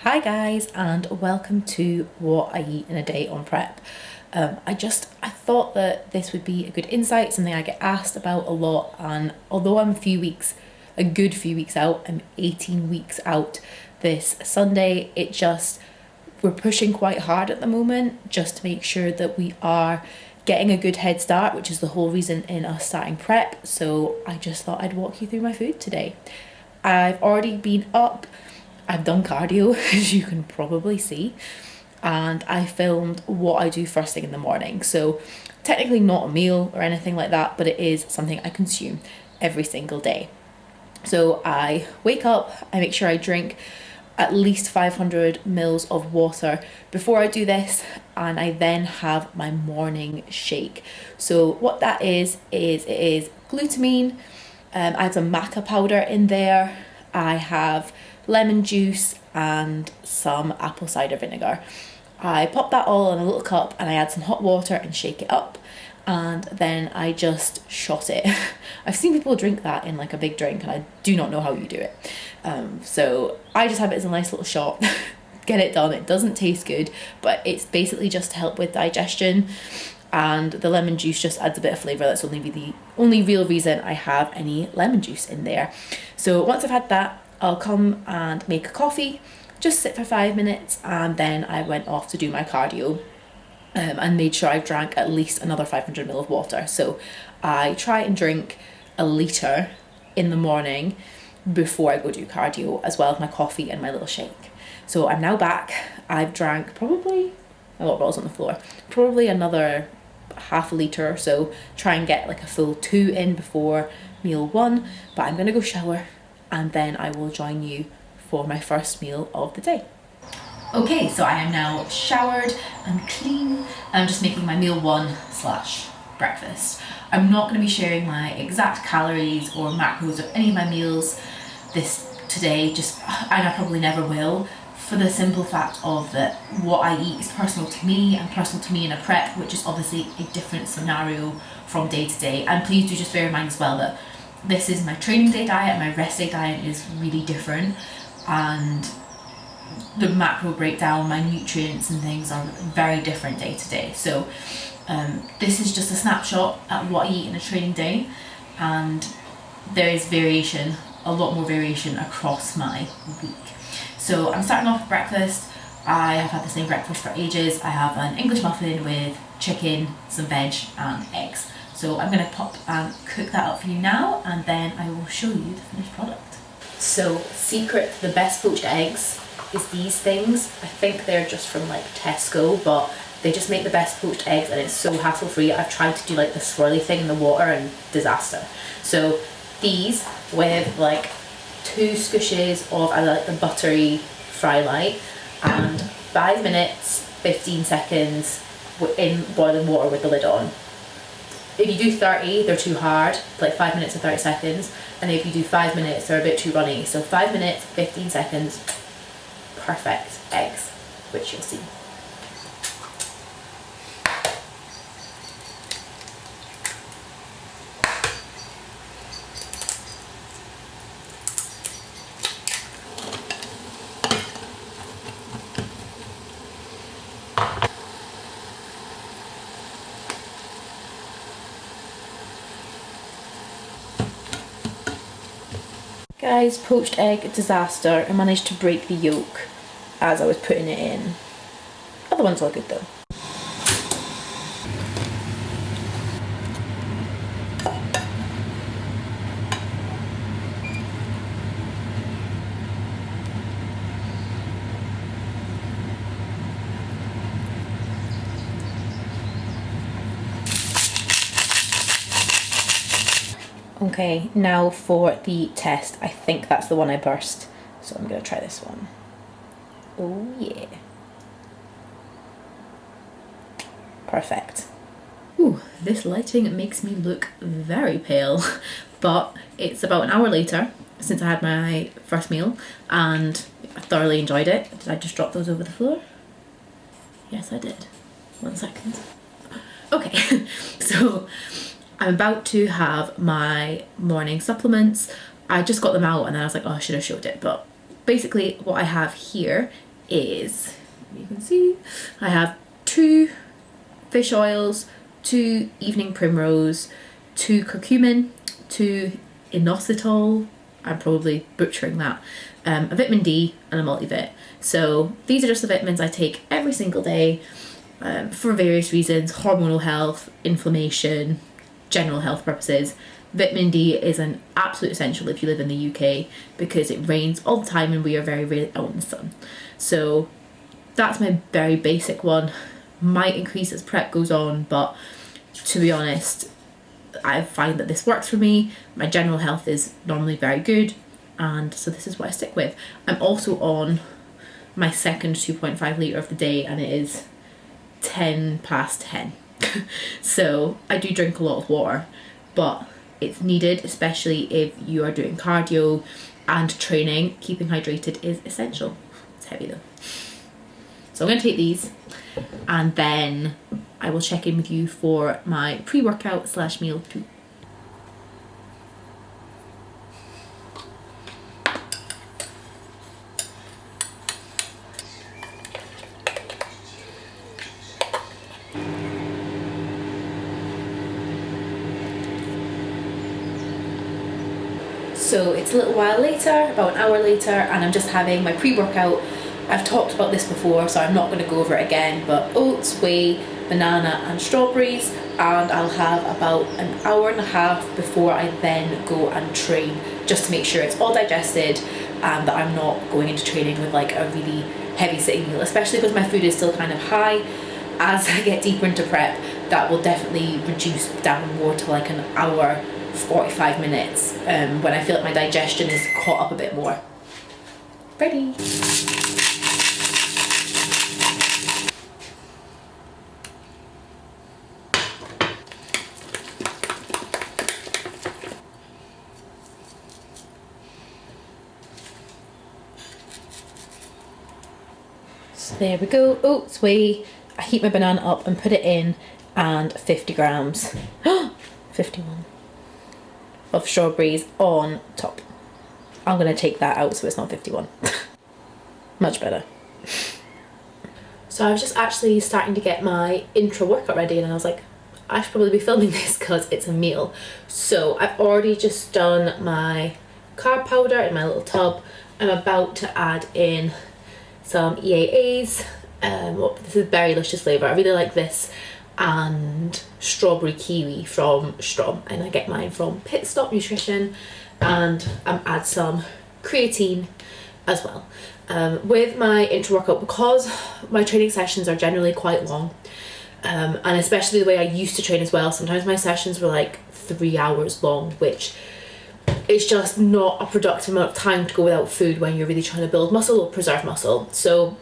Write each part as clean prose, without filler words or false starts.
Hi guys, and welcome to What I Eat in a Day on Prep. I thought that this would be a good insight, something I get asked about a lot, and although I'm a good few weeks out, I'm 18 weeks out this Sunday, we're pushing quite hard at the moment just to make sure that we are getting a good head start, which is the whole reason in us starting prep. So I just thought I'd walk you through my food today. I've already been up, I've done cardio, as you can probably see, and I filmed what I do first thing in the morning. So technically not a meal or anything like that, but it is something I consume every single day. So I wake up, I make sure I drink at least 500 mils of water before I do this, and I then have my morning shake. So what that is it is glutamine, I have some maca powder in there, I have lemon juice and some apple cider vinegar. I pop that all in a little cup and I add some hot water and shake it up, and then I just shot it. I've seen people drink that in like a big drink and I do not know how you do it. So I just have it as a nice little shot, get it done. It doesn't taste good, but it's basically just to help with digestion, and the lemon juice just adds a bit of flavour. That's the only real reason I have any lemon juice in there. So once I've had that, I'll come and make a coffee, just sit for 5 minutes, and then I went off to do my cardio and made sure I drank at least another 500 ml of water. So I try and drink a litre in the morning before I go do cardio, as well as my coffee and my little shake. So I'm now back. I've drank probably a lot of bottles on the floor, probably another half a litre or so, try and get like a full 2 in before meal 1, but I'm gonna go shower and then I will join you for my first meal of the day. Okay, so I am now showered and clean. I'm just making my meal 1 / breakfast. I'm not going to be sharing my exact calories or macros of any of my meals today, and I probably never will, for the simple fact of that what I eat is personal to me and personal to me in a prep, which is obviously a different scenario from day to day. And please do just bear in mind as well that this is my training day diet, my rest day diet is really different, and the macro breakdown, my nutrients and things are very different day to day. So this is just a snapshot at what I eat in a training day, and there is variation, a lot more variation across my week. So I'm starting off with breakfast. I have had the same breakfast for ages. I have an English muffin with chicken, some veg and eggs. So I'm going to pop and cook that up for you now, and then I will show you the finished product. So secret, the best poached eggs is these things. I think they're just from like Tesco, but they just make the best poached eggs and it's so hassle free. I've tried to do like the swirly thing in the water and disaster. So these with like 2 scooshes of, I like the buttery fry light, and 5 minutes 15 seconds in boiling water with the lid on. If you do 30, they're too hard, like 5 minutes and 30 seconds. And if you do 5 minutes, they're a bit too runny. So 5 minutes, 15 seconds, perfect eggs, which you'll see. Guys, poached egg disaster. I managed to break the yolk as I was putting it in. Other ones are good though. Okay, now for the test. I think that's the one I burst, so I'm gonna try this one. Oh yeah. Perfect. Ooh, this lighting makes me look very pale, but it's about an hour later since I had my first meal and I thoroughly enjoyed it. Did I just drop those over the floor? Yes, I did. 1 second. Okay, so I'm about to have my morning supplements. I just got them out and then I was like, oh, I should have showed it. But basically what I have here is, you can see, I have 2 fish oils, 2 evening primrose, 2 curcumin, 2 inositol, I'm probably butchering that, a vitamin D and a multivit. So these are just the vitamins I take every single day for various reasons: hormonal health, inflammation, general health purposes. Vitamin D is an absolute essential if you live in the UK because it rains all the time and we are very rarely out in the sun. So that's my very basic one. Might increase as prep goes on, but to be honest, I find that this works for me. My general health is normally very good, and so this is what I stick with. I'm also on my second 2.5 litre of the day, and it is 10 past 10. So I do drink a lot of water, but it's needed, especially if you are doing cardio and training. Keeping hydrated is essential. It's heavy though. So I'm going to take these, and then I will check in with you for my pre-workout / meal too. So it's a little while later, about an hour later, and I'm just having my pre-workout. I've talked about this before, so I'm not going to go over it again, but oats, whey, banana and strawberries, and I'll have about an hour and a half before I then go and train, just to make sure it's all digested and that I'm not going into training with like a really heavy sitting meal, especially because my food is still kind of high. As I get deeper into prep, that will definitely reduce down more to like an hour, 45 minutes, when I feel like my digestion is caught up a bit more. Ready. So there we go, oats, whey. I heat my banana up and put it in, and 50 grams, 51, of strawberries on top. I'm gonna take that out so it's not 51. Much better. So I was just actually starting to get my intra-workout ready, and I was like, I should probably be filming this because it's a meal. So I've already just done my carb powder in my little tub. I'm about to add in some EAAs. This is berry luscious flavour. I really like this, and strawberry kiwi from Strom, and I get mine from Pitstop Nutrition, and add some creatine as well. With my intra-workout, because my training sessions are generally quite long, and especially the way I used to train as well, sometimes my sessions were like 3 hours long, which is just not a productive amount of time to go without food when you're really trying to build muscle or preserve muscle. So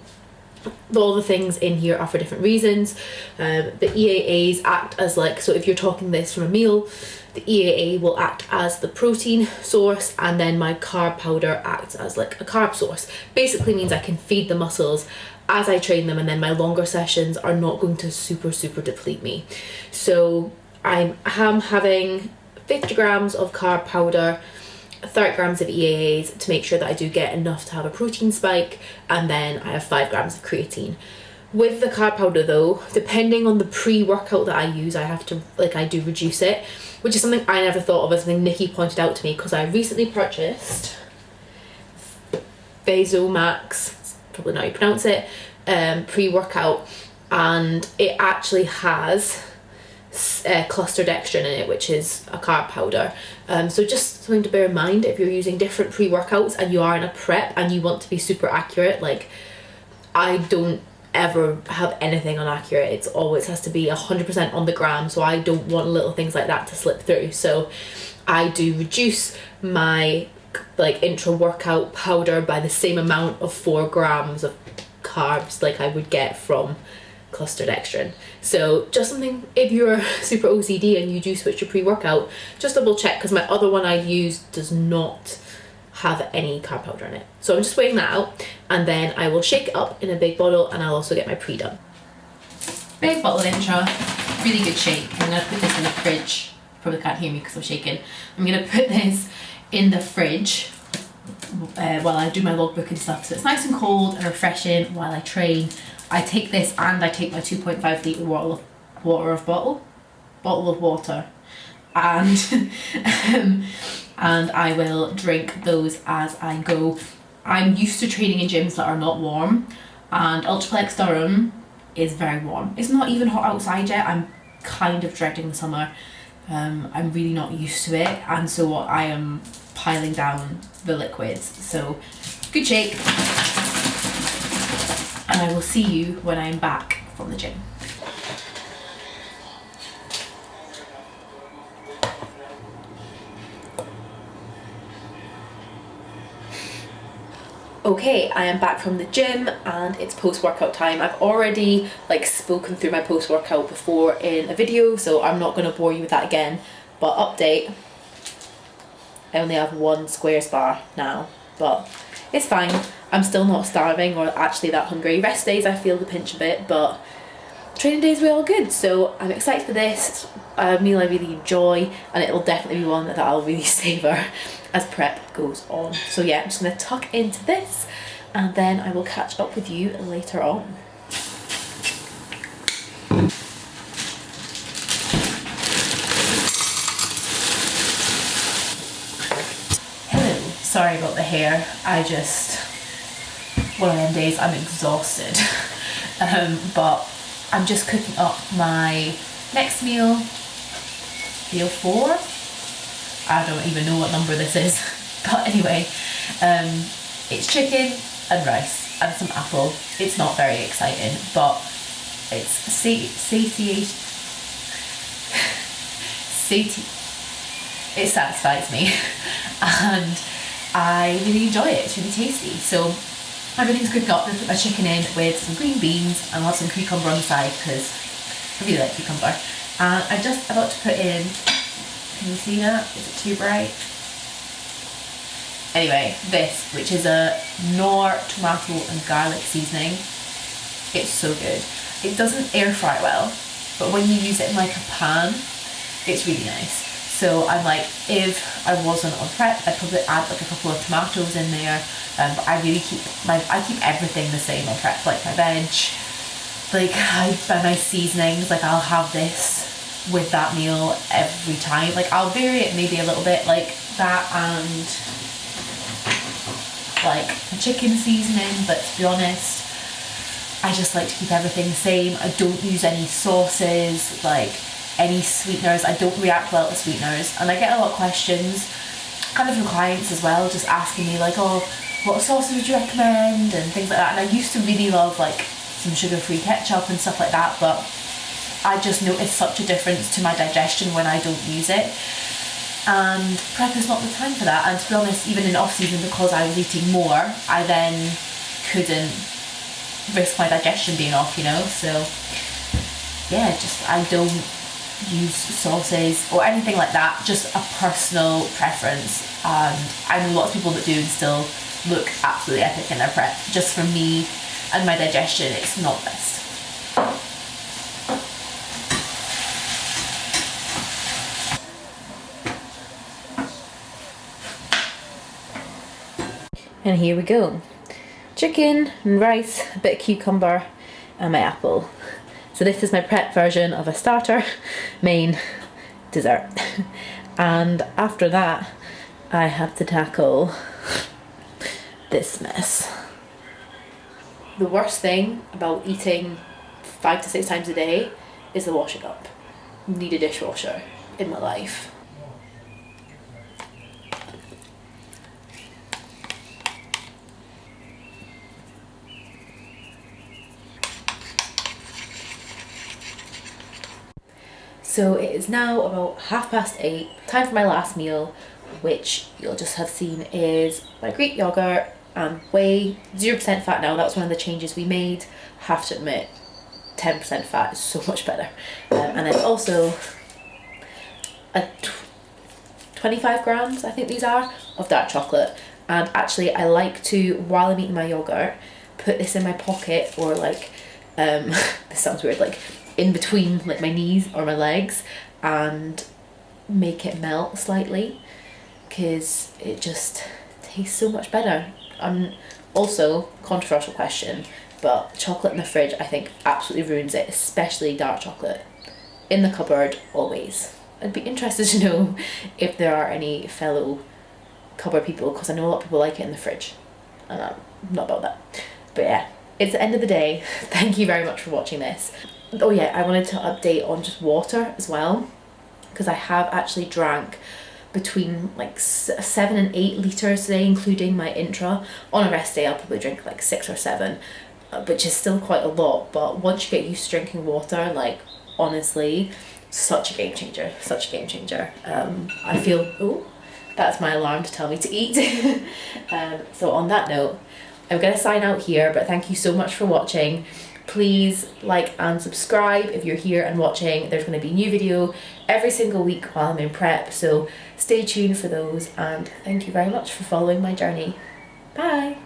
all the things in here are for different reasons. The EAAs act as like, so if you're talking this from a meal, the EAA will act as the protein source, and then my carb powder acts as like a carb source. Basically means I can feed the muscles as I train them, and then my longer sessions are not going to super deplete me. So I'm having 50 grams of carb powder, 30 grams of EAAs to make sure that I do get enough to have a protein spike, and then I have 5 grams of creatine. With the carb powder though, depending on the pre-workout that I use, I do reduce it, which is something I never thought of, as something Nikki pointed out to me, because I recently purchased Vasomax, probably not how you pronounce it, pre-workout, and it actually has cluster dextrin in it, which is a carb powder. So just something to bear in mind if you're using different pre-workouts and you are in a prep and you want to be super accurate. Like, I don't ever have anything inaccurate. It always has to be 100% on the gram, so I don't want little things like that to slip through. So I do reduce my like intra-workout powder by the same amount of 4 grams of carbs like I would get from cluster dextrin. So just something, if you're super OCD and you do switch your pre-workout, just double check, because my other one I use does not have any carb powder in it. So I'm just weighing that out, and then I will shake it up in a big bottle, and I'll also get my pre done. Big bottle of Intra, really good shake. I'm going to put this in the fridge. Probably can't hear me because I'm shaking. I'm going to put this in the fridge while I do my logbook and stuff, so it's nice and cold and refreshing while I train. I take this and I take my 2.5 litre bottle of water, and and I will drink those as I go. I'm used to training in gyms that are not warm, and Ultraplex Durham is very warm. It's not even hot outside yet. I'm kind of dreading the summer. I'm really not used to it, and so I am piling down the liquids. So good shake, and I will see you when I'm back from the gym. Okay, I am back from the gym and it's post-workout time. I've already spoken through my post-workout before in a video, so I'm not going to bore you with that again. But update, I only have 1 squares bar now, but it's fine. I'm still not starving or actually that hungry. Rest days I feel the pinch a bit, but training days were all good, so I'm excited for this. It's a meal I really enjoy, and it'll definitely be one that I'll really savour as prep goes on. So yeah, I'm just going to tuck into this and then I will catch up with you later on. Hello, sorry about the hair. One of them days I'm exhausted. But I'm just cooking up my next meal 4. I don't even know what number this is, but anyway, it's chicken and rice and some apple. It's not very exciting, but it's it satisfies me, and I really enjoy it. It's really tasty. So everything's cooked up. I put my chicken in with some green beans and I'll have some cucumber on the side because I really like cucumber. And I'm just about to put in, can you see that? Is it too bright? Anyway, this, which is a Knorr tomato and garlic seasoning. It's so good. It doesn't air fry well, but when you use it in a pan, it's really nice. So I'm if I wasn't on prep, I'd probably add a couple of tomatoes in there. But I really keep everything the same on prep, my veg, I buy my seasonings, I'll have this with that meal every time. I'll vary it maybe a little bit, that and a chicken seasoning, but to be honest, I just like to keep everything the same. I don't use any sauces, any sweeteners. I don't react well to sweeteners, and I get a lot of questions, kind of from clients as well, just asking me oh, what sauces would you recommend and things like that. And I used to really love some sugar-free ketchup and stuff like that, but I just noticed such a difference to my digestion when I don't use it, and prep is not the time for that. And to be honest, even in off-season, because I was eating more, I then couldn't risk my digestion being off, so yeah, I don't use sauces or anything like that, just a personal preference. And I know lots of people that do and still look absolutely epic in their prep. Just for me and my digestion, it's not best. And here we go. Chicken and rice, a bit of cucumber and my apple. So this is my prep version of a starter, main, dessert. And after that, I have to tackle this mess. The worst thing about eating 5 to 6 times a day is the washing up. Need a dishwasher in my life. So it is now about 8:30, time for my last meal, which you'll just have seen is my Greek yogurt and whey, 0% fat now. That was one of the changes we made. Have to admit, 10% fat is so much better. And then also a 25 grams, I think these are, of dark chocolate. And actually I like to, while I'm eating my yogurt, put this in my pocket, or this sounds weird, in between my knees or my legs, and make it melt slightly, because it just tastes so much better. Also, controversial question, but chocolate in the fridge I think absolutely ruins it, especially dark chocolate. In the cupboard, always. I'd be interested to know if there are any fellow cupboard people, because I know a lot of people like it in the fridge, and I'm not about that. But yeah, it's the end of the day. Thank you very much for watching this. Oh yeah, I wanted to update on just water as well, because I have actually drank between like 7 and 8 litres today, including my intra. On a rest day I'll probably drink like 6 or 7, which is still quite a lot, but once you get used to drinking water, like honestly, such a game changer, such a game changer. I feel, oh, that's my alarm to tell me to eat. So on that note, I'm gonna sign out here, but thank you so much for watching. Please like and subscribe if you're here and watching. There's going to be a new video every single week while I'm in prep, so stay tuned for those, and thank you very much for following my journey. Bye!